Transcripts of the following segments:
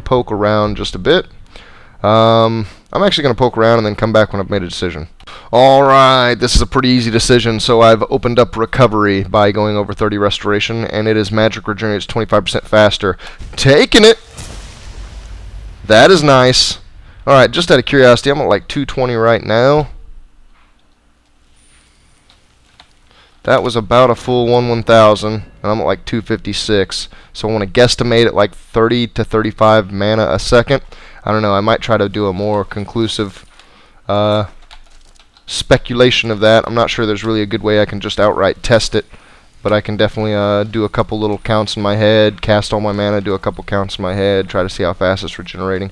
poke around just a bit. I'm actually going to poke around and then come back when I've made a decision. Alright, this is a pretty easy decision, so I've opened up recovery by going over 30 restoration, and it is magic regenerates 25% faster. Taking it! That is nice. Alright, just out of curiosity, I'm at like 220 right now. That was about a full 1000, and I'm at like 256. So I want to guesstimate at like 30 to 35 mana a second. I don't know, I might try to do a more conclusive speculation of that. I'm not sure there's really a good way I can just outright test it, but I can definitely do a couple little counts in my head, cast all my mana, do a couple counts in my head, try to see how fast it's regenerating.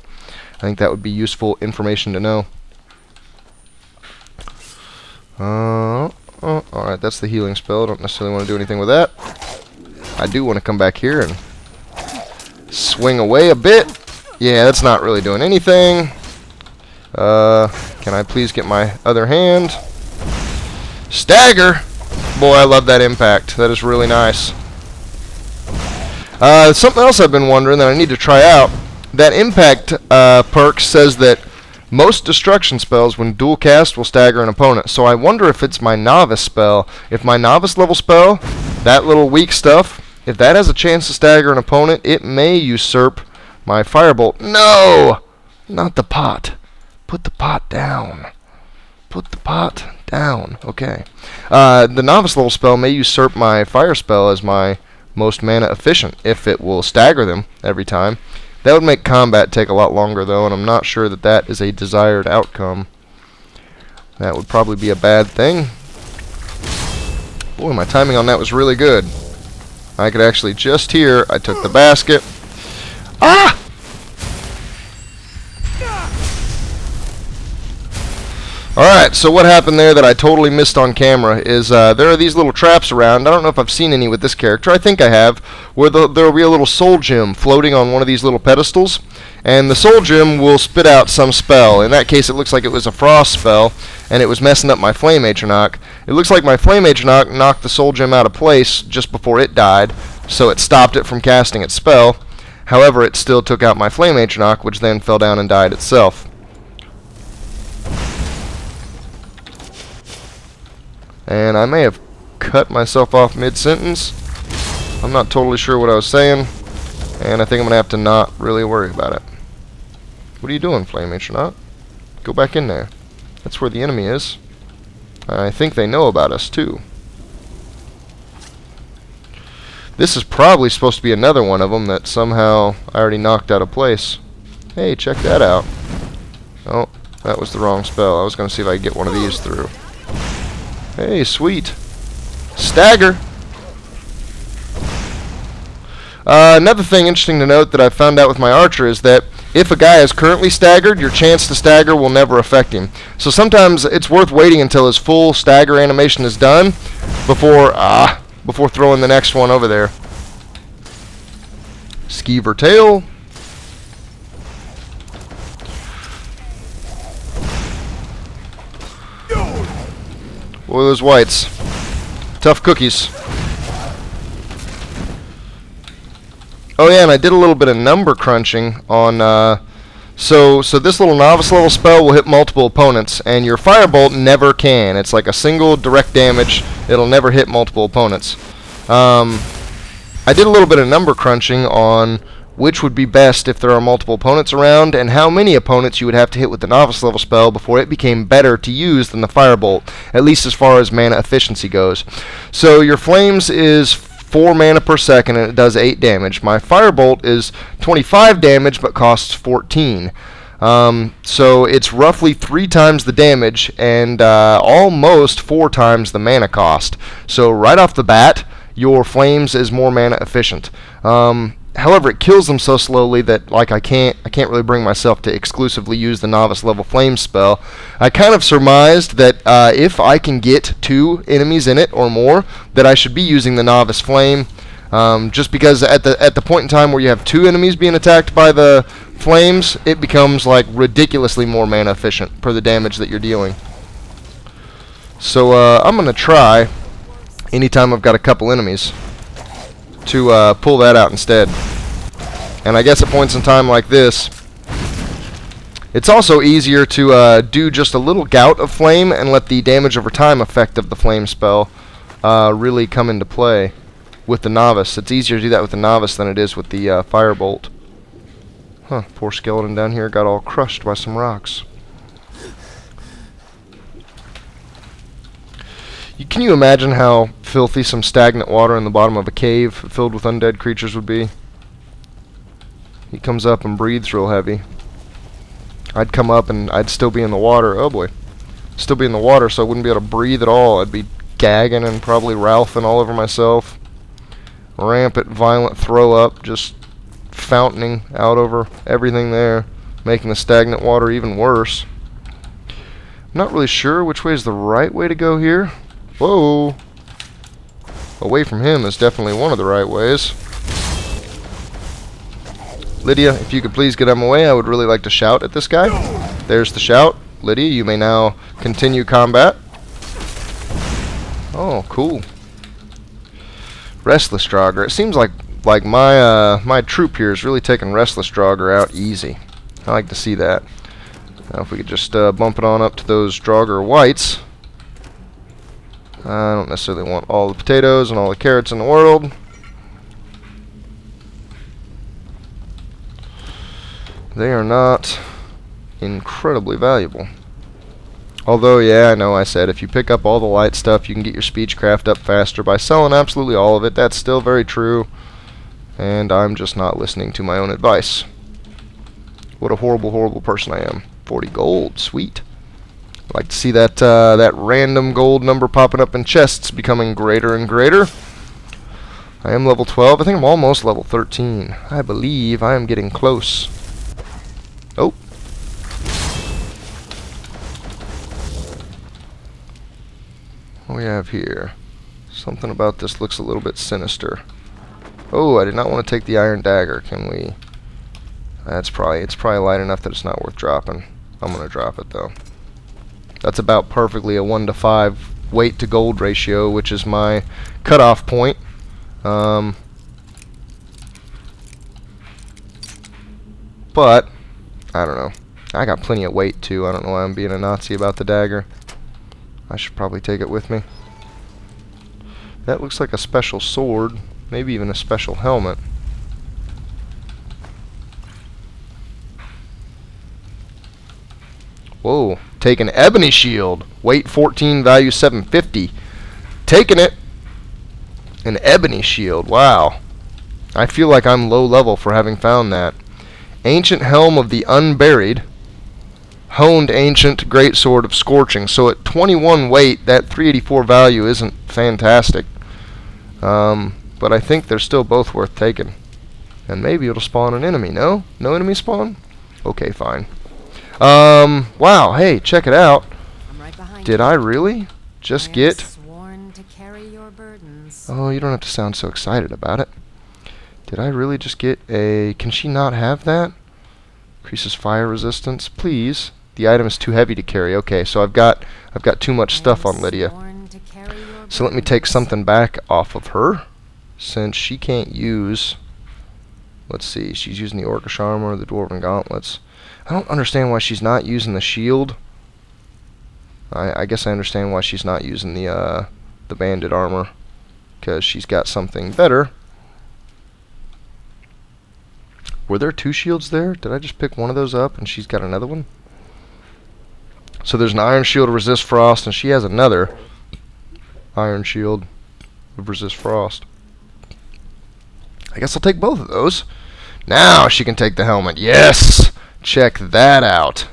I think that would be useful information to know. Alright, that's the healing spell. I don't necessarily want to do anything with that. I do want to come back here and swing away a bit. Yeah, that's not really doing anything. Can I please get my other hand? Stagger! Boy, I love that impact. That is really nice. Something else I've been wondering that I need to try out. That impact perk says that most destruction spells, when dual cast, will stagger an opponent. So I wonder if it's my novice spell. If my novice level spell, that little weak stuff, if that has a chance to stagger an opponent, it may usurp my firebolt. No! Not the pot. Put the pot down. Put the pot down. Okay. The novice level spell may usurp my fire spell as my most mana efficient if it will stagger them every time. That would make combat take a lot longer, though, and I'm not sure that that is a desired outcome. That would probably be a bad thing. Boy, my timing on that was really good. I could actually just hear, I took the basket. Ah! Alright, so what happened there that I totally missed on camera is there are these little traps around. I don't know if I've seen any with this character. I think I have. Where there will be a little soul gem floating on one of these little pedestals. And the soul gem will spit out some spell. In that case, it looks like it was a frost spell. And it was messing up my Flame Atronach. It looks like my Flame Atronach knocked the soul gem out of place just before it died. So it stopped it from casting its spell. However, it still took out my Flame Atronach, which then fell down and died itself. And I may have cut myself off mid-sentence. I'm not totally sure what I was saying. And I think I'm going to have to not really worry about it. What are you doing, Flame Atronach? Go back in there. That's where the enemy is. I think they know about us, too. This is probably supposed to be another one of them that somehow I already knocked out of place. Hey, check that out. Oh, that was the wrong spell. I was going to see if I could get one of these through. Hey, sweet. Stagger. Another thing interesting to note that I found out with my archer is that if a guy is currently staggered, your chance to stagger will never affect him. So sometimes it's worth waiting until his full stagger animation is done before throwing the next one over there. Skeever tail. Boy, those whites. Tough cookies. Oh yeah, and I did a little bit of number crunching on, so this little novice level spell will hit multiple opponents, and your firebolt never can. It's like a single direct damage. It'll never hit multiple opponents. I did a little bit of number crunching on which would be best if there are multiple opponents around, and how many opponents you would have to hit with the novice level spell before it became better to use than the firebolt, at least as far as mana efficiency goes. So your flames is 4 mana per second and it does 8 damage. My firebolt is 25 damage but costs 14. So it's roughly 3 times the damage and almost 4 times the mana cost. So right off the bat, your flames is more mana efficient. However, it kills them so slowly that I can't really bring myself to exclusively use the novice level flame spell. I kind of surmised that if I can get 2 enemies in it or more, that I should be using the novice flame. Just because at the point in time where you have 2 enemies being attacked by the flames, it becomes like ridiculously more mana efficient per the damage that you're dealing. So I'm gonna try anytime I've got a couple enemies to pull that out instead. And I guess at points in time like this, it's also easier to do just a little gout of flame and let the damage over time effect of the flame spell really come into play with the novice. It's easier to do that with the novice than it is with the firebolt. Huh, poor skeleton down here got all crushed by some rocks. Can you imagine how filthy some stagnant water in the bottom of a cave filled with undead creatures would be? He comes up and breathes real heavy. I'd come up and I'd still be in the water. Oh boy. Still be in the water, so I wouldn't be able to breathe at all. I'd be gagging and probably Ralphing all over myself. Rampant, violent throw up, just fountaining out over everything there, making the stagnant water even worse. I'm not really sure which way is the right way to go here. Whoa! Away from him is definitely one of the right ways. Lydia, if you could please get out of my way, I would really like to shout at this guy. There's the shout. Lydia, you may now continue combat. Oh, cool. Restless Draugr. It seems like my troop here is really taking Restless Draugr out easy. I like to see that. Now if we could just bump it on up to those Draugr whites. I don't necessarily want all the potatoes and all the carrots in the world. They are not incredibly valuable. Although, yeah, I know I said if you pick up all the light stuff, you can get your speechcraft up faster by selling absolutely all of it. That's still very true. And I'm just not listening to my own advice. What a horrible, horrible person I am. 40 gold. Sweet. I'd like to see that, that random gold number popping up in chests becoming greater and greater. I am level 12. I think I'm almost level 13. I believe I am getting close. Oh. What do we have here? Something about this looks a little bit sinister. Oh, I did not want to take the iron dagger. Can we? It's probably light enough that it's not worth dropping. I'm going to drop it though. That's about perfectly a 1-to-5 weight to gold ratio, which is my cutoff point. But I don't know. I got plenty of weight too. I don't know why I'm being a Nazi about the dagger. I should probably take it with me. That looks like a special sword. Maybe even a special helmet. Whoa. Take an Ebony Shield. Weight 14, value 750. Taking it. An Ebony Shield. Wow. I feel like I'm low level for having found that. Ancient Helm of the Unburied. Honed Ancient Greatsword of Scorching. So at 21 weight, that 384 value isn't fantastic. But I think they're still both worth taking. And maybe it'll spawn an enemy. No? No enemy spawn? Okay, fine. Wow, hey, check it out. I'm right behind Did you. I really just get... Sworn to carry your burdens. Oh, you don't have to sound so excited about it. Did I really just get a... Can she not have that? Increases fire resistance. Please. The item is too heavy to carry. Okay, so I've got too much stuff on Lydia. So let me take something back off of her. Since she can't use... Let's see, she's using the Orcish armor, the Dwarven gauntlets. I don't understand why she's not using the shield. I guess I understand why she's not using the bandit armor. Because she's got something better. Were there two shields there? Did I just pick one of those up and she's got another one? So there's an iron shield to resist frost, and she has another iron shield to resist frost. I guess I'll take both of those. Now she can take the helmet. Yes! Check that out.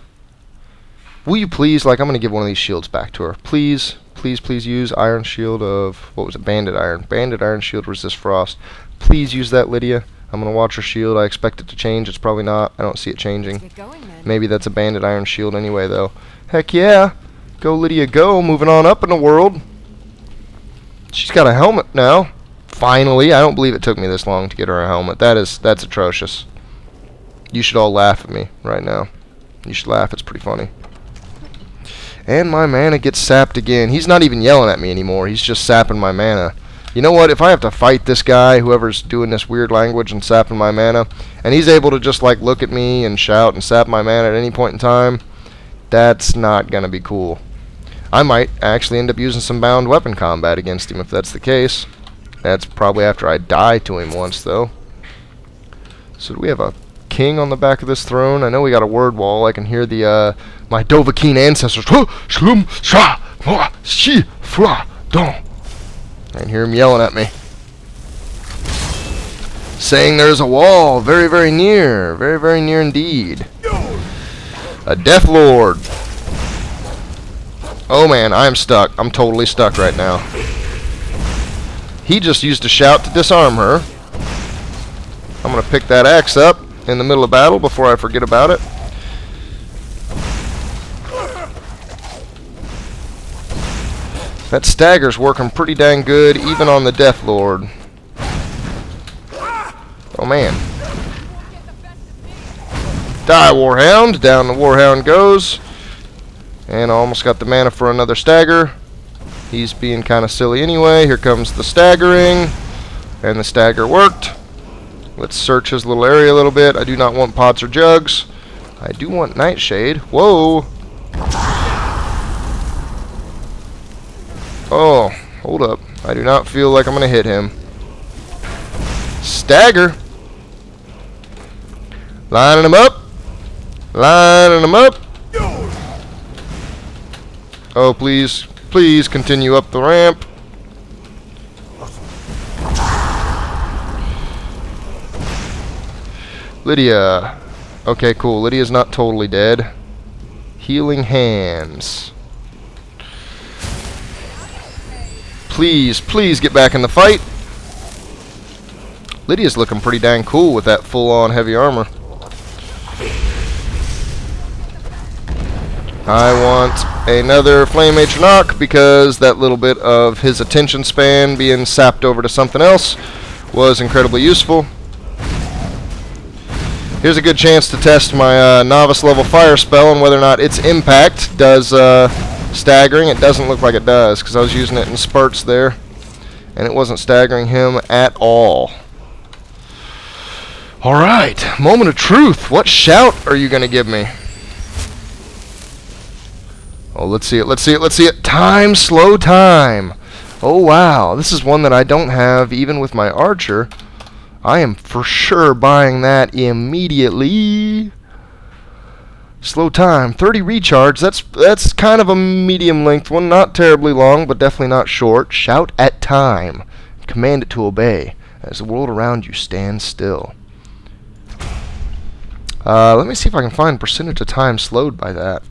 Will you please, like, I'm going to give one of these shields back to her. Please, please, please use iron shield of, what was it, bandit iron. Bandit iron shield resist frost. Please use that, Lydia. I'm going to watch her shield. I expect it to change. It's probably not. I don't see it changing. Maybe that's a bandit iron shield anyway, though. Heck yeah. Go, Lydia, go. Moving on up in the world. She's got a helmet now. Finally. I don't believe it took me this long to get her a helmet. That's atrocious. You should all laugh at me right now. You should laugh. It's pretty funny. And my mana gets sapped again. He's not even yelling at me anymore. He's just sapping my mana. You know what? If I have to fight this guy, whoever's doing this weird language and sapping my mana, and he's able to just like look at me and shout and sap my mana at any point in time, that's not gonna be cool. I might actually end up using some bound weapon combat against him if that's the case. That's probably after I die to him once, though. So do we have a king on the back of this throne? I know we got a word wall. I can hear the my Dovahkiin ancestors. I can hear him yelling at me, saying there's a wall very, very near. Very, very near indeed. A Death Lord. Oh man, I'm stuck. I'm totally stuck right now. He just used a shout to disarm her. I'm going to pick that axe up in the middle of battle before I forget about it. That stagger's working pretty dang good, even on the Death Lord. Oh man. Die, Warhound. Down the Warhound goes. And I almost got the mana for another stagger. He's being kind of silly anyway. Here comes the staggering. And the stagger worked. Let's search his little area a little bit. I do not want pots or jugs. I do want Nightshade. Whoa. Oh, hold up. I do not feel like I'm going to hit him. Stagger. Lining him up. Lining him up. Oh, please. Please continue up the ramp. Lydia. Okay, cool. Lydia's not totally dead. Healing hands. Please, please get back in the fight. Lydia's looking pretty dang cool with that full-on heavy armor. I want another Flame Atronach because that little bit of his attention span being sapped over to something else was incredibly useful. Here's a good chance to test my novice level fire spell and whether or not its impact does staggering. It doesn't look like it does because I was using it in spurts there and it wasn't staggering him at all. Alright, moment of truth. What shout are you going to give me? Oh, let's see it, let's see it, let's see it. Time, slow time. Oh, wow. This is one that I don't have even with my archer. I am for sure buying that immediately. Slow time, 30 recharge. That's kind of a medium length one. Not terribly long, but definitely not short. Shout at time. Command it to obey as the world around you stands still. Let me see if I can find percentage of time slowed by that.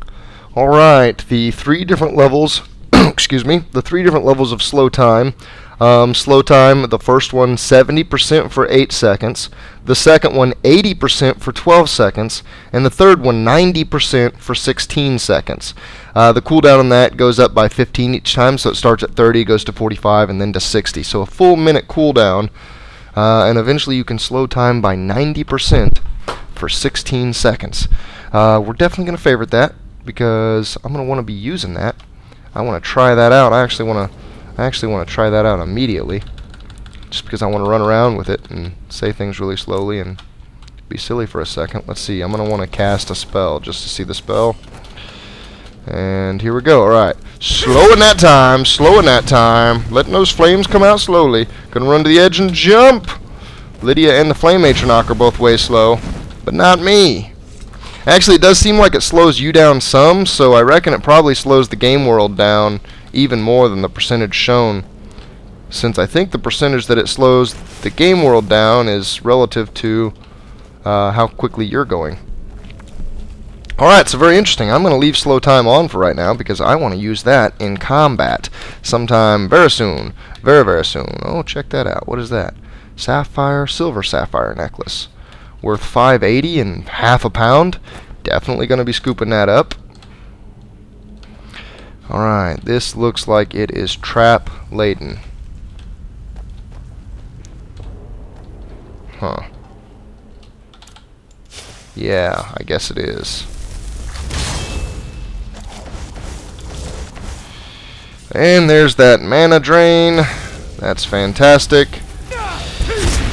Alright, the 3 different levels, excuse me, the 3 different levels of slow time. Slow time, the first one 70% for 8 seconds, the second one 80% for 12 seconds, and the third one 90% for 16 seconds. The cooldown on that goes up by 15 each time, so it starts at 30, goes to 45, and then to 60. So a full minute cooldown, and eventually you can slow time by 90% for 16 seconds. We're definitely going to favorite that, because I'm going to want to be using that. I want to try that out. I actually want to try that out immediately, just because I want to run around with it and say things really slowly and be silly for a second. Let's see. I'm going to want to cast a spell just to see the spell. And here we go. Alright. Slowing that time. Slowing that time. Letting those flames come out slowly. Gonna run to the edge and jump. Lydia and the Flame Atronach are both way slow, but not me. Actually, it does seem like it slows you down some, so I reckon it probably slows the game world down even more than the percentage shown, since I think the percentage that it slows the game world down is relative to how quickly you're going. Alright, so very interesting. I'm going to leave slow time on for right now because I want to use that in combat sometime very soon. Very, very soon. Oh, check that out. What is that? Sapphire, silver sapphire necklace. Worth $5.80 and half a pound. Definitely going to be scooping that up. Alright, this looks like it is trap laden. Huh. Yeah, I guess it is. And there's that mana drain. That's fantastic.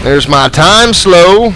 There's my time slow.